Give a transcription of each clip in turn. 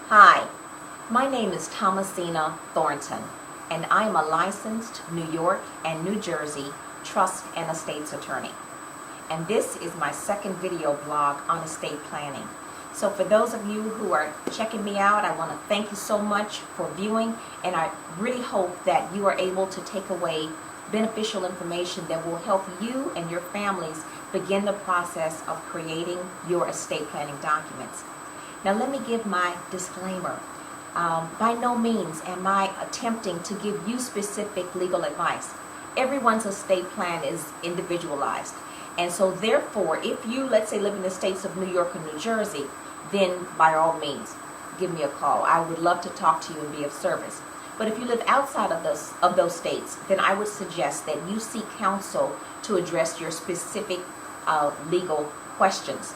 Hi, my name is Thomasina Thornton, and I am a licensed New York and New Jersey trust and estates attorney. And this is my second video blog on estate planning. So for those of you who are checking me out, I want to thank you so much for viewing, and I really hope that you are able to take away beneficial information that will help you and your families begin the process of creating your estate planning documents. Now let me give my disclaimer. By no means am I attempting to give you specific legal advice. Everyone's estate plan is individualized. And so therefore, if you, let's say, live in the states of New York or New Jersey, then by all means, give me a call. I would love to talk to you and be of service. But if you live outside of those states, then I would suggest that you seek counsel to address your specific legal questions.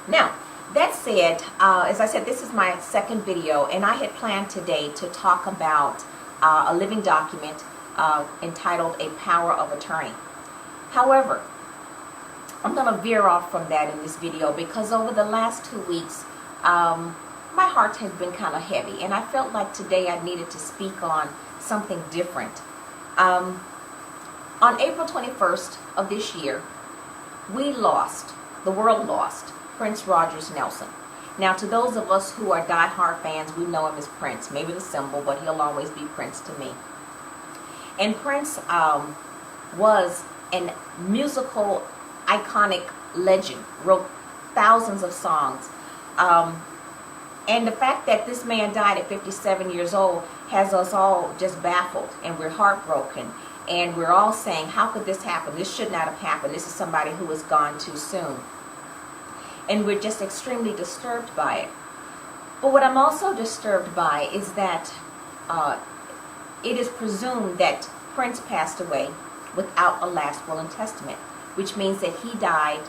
Now, that said, as I said, this is my second video, and I had planned today to talk about a living document entitled A Power of Attorney. However, I'm going to veer off from that in this video because over the last 2 weeks, my heart has been kind of heavy, and I felt like today I needed to speak on something different. On April 21st of this year, the world lost Prince Rogers Nelson. Now, to those of us who are die-hard fans, we know him as Prince, maybe the symbol, but he'll always be Prince to me. And Prince was a musical iconic legend, wrote thousands of songs. And the fact that this man died at 57 years old has us all just baffled, and we're heartbroken. And we're all saying, how could this happen? This should not have happened. This is somebody who was gone too soon. And we're just extremely disturbed by it. But what I'm also disturbed by is that it is presumed that Prince passed away without a last will and testament, which means that he died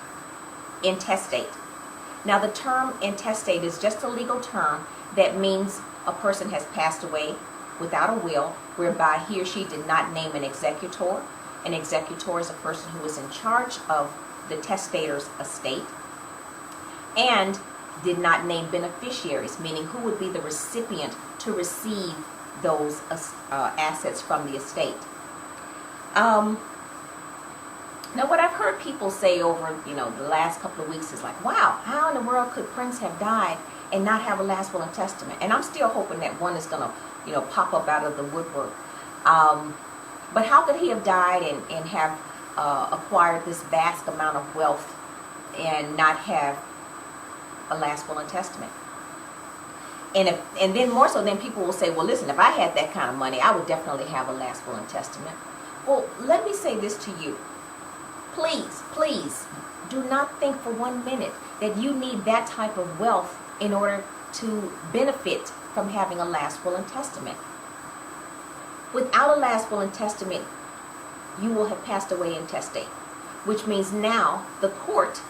intestate. Now, the term intestate is just a legal term that means a person has passed away without a will, whereby he or she did not name an executor. An executor is a person who is in charge of the testator's estate, and did not name beneficiaries, meaning who would be the recipient to receive those assets from the estate. Now, what I've heard people say over the last couple of weeks is like, wow, how in the world could Prince have died and not have a last will and testament? And I'm still hoping that one is going to pop up out of the woodwork. But how could he have died and have acquired this vast amount of wealth and not have a last will and testament? And then more so, then people will say, well, listen, if I had that kind of money, I would definitely have a last will and testament. Well, let me say this to you. Please do not think for 1 minute that you need that type of wealth in order to benefit from having a last will and testament. Without a last will and testament, you will have passed away intestate, which means now the court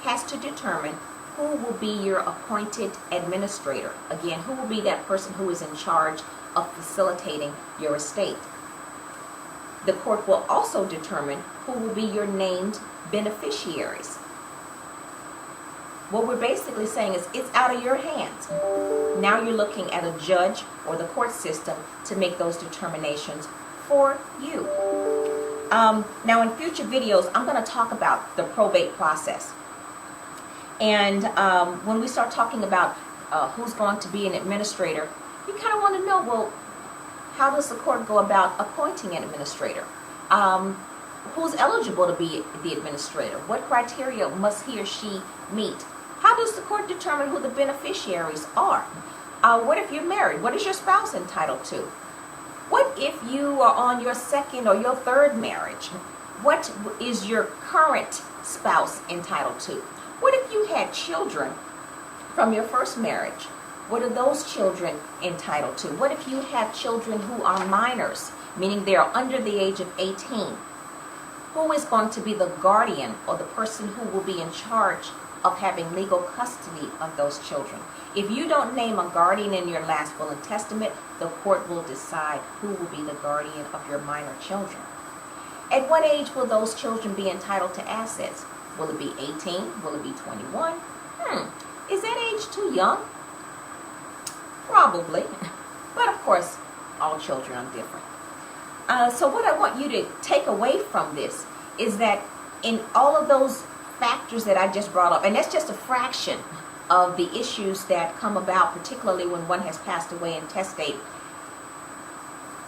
has to determine who will be your appointed administrator. Again, who will be that person who is in charge of facilitating your estate. The court will also determine who will be your named beneficiaries. What we're basically saying is it's out of your hands. Now you're looking at a judge or the court system to make those determinations for you. Now in future videos, I'm going to talk about the probate process. And when we start talking about who's going to be an administrator, you kind of want to know, well, how does the court go about appointing an administrator? Who's eligible to be the administrator? What criteria must he or she meet? How does the court determine who the beneficiaries are? What if you're married? What is your spouse entitled to? What if you are on your second or your third marriage? What is your current spouse entitled to? What if you had children from your first marriage? What are those children entitled to? What if you have children who are minors, meaning they are under the age of 18? Who is going to be the guardian or the person who will be in charge of having legal custody of those children? If you don't name a guardian in your last will and testament, the court will decide who will be the guardian of your minor children. At what age will those children be entitled to assets? Will it be 18? Will it be 21? Is that age too young? Probably. But of course, all children are different. So what I want you to take away from this is that in all of those factors that I just brought up, and that's just a fraction of the issues that come about, particularly when one has passed away intestate,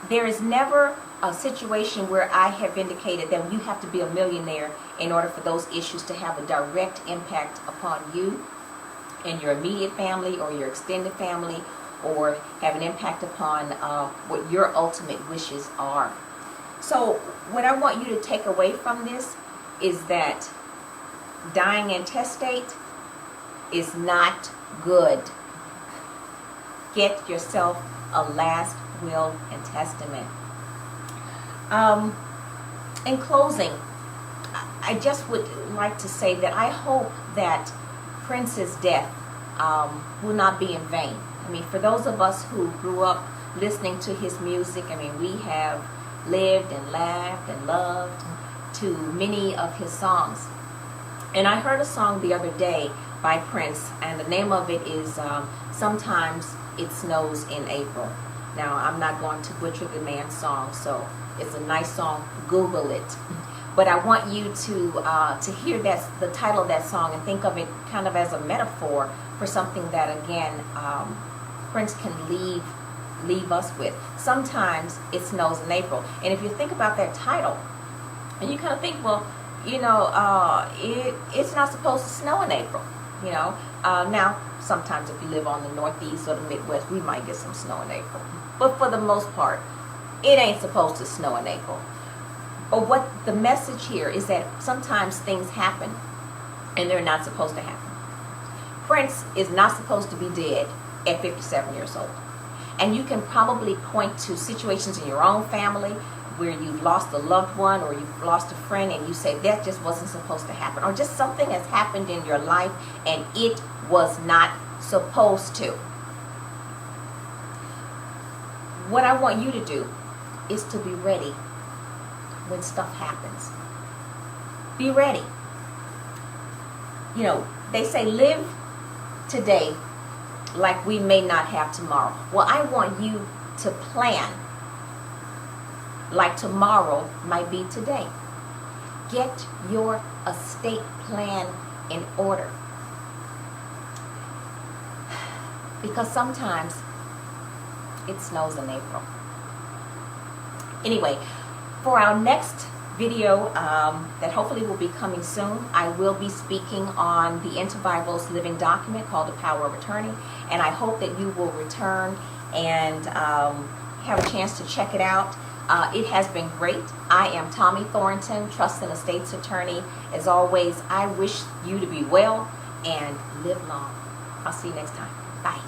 there is never a situation where I have indicated that you have to be a millionaire in order for those issues to have a direct impact upon you and your immediate family or your extended family, or have an impact upon what your ultimate wishes are. So what I want you to take away from this is that dying intestate is not good. Get yourself a last will and testament. In closing, I just would like to say that I hope that Prince's death will not be in vain. I mean, for those of us who grew up listening to his music, I mean, we have lived and laughed and loved to many of his songs. And I heard a song the other day by Prince, and the name of it is Sometimes It Snows in April. Now, I'm not going to butcher the man's song, so it's a nice song. Google it. But I want you to hear the title of that song and think of it kind of as a metaphor for something that, again, Prince can leave us with. Sometimes it snows in April. And if you think about that title, and you kind of think, well, you know, it's not supposed to snow in April, you know. Now, sometimes if you live on the Northeast or the Midwest, we might get some snow in April. But for the most part, it ain't supposed to snow in April. But what the message here is that sometimes things happen and they're not supposed to happen. Prince is not supposed to be dead at 57 years old. And you can probably point to situations in your own family where you've lost a loved one or you've lost a friend and you say that just wasn't supposed to happen, or just something has happened in your life and it was not supposed to. What I want you to do is to be ready when stuff happens. Be ready. You know, they say live today like we may not have tomorrow. Well, I want you to plan like tomorrow might be today. Get your estate plan in order. Because sometimes it snows in April. Anyway, for our next video that hopefully will be coming soon, I will be speaking on the Bible's living document called The Power of Attorney, and I hope that you will return and have a chance to check it out. It has been great. I am Tommy Thornton, Trust and Estates Attorney. As always, I wish you to be well and live long. I'll see you next time. Bye.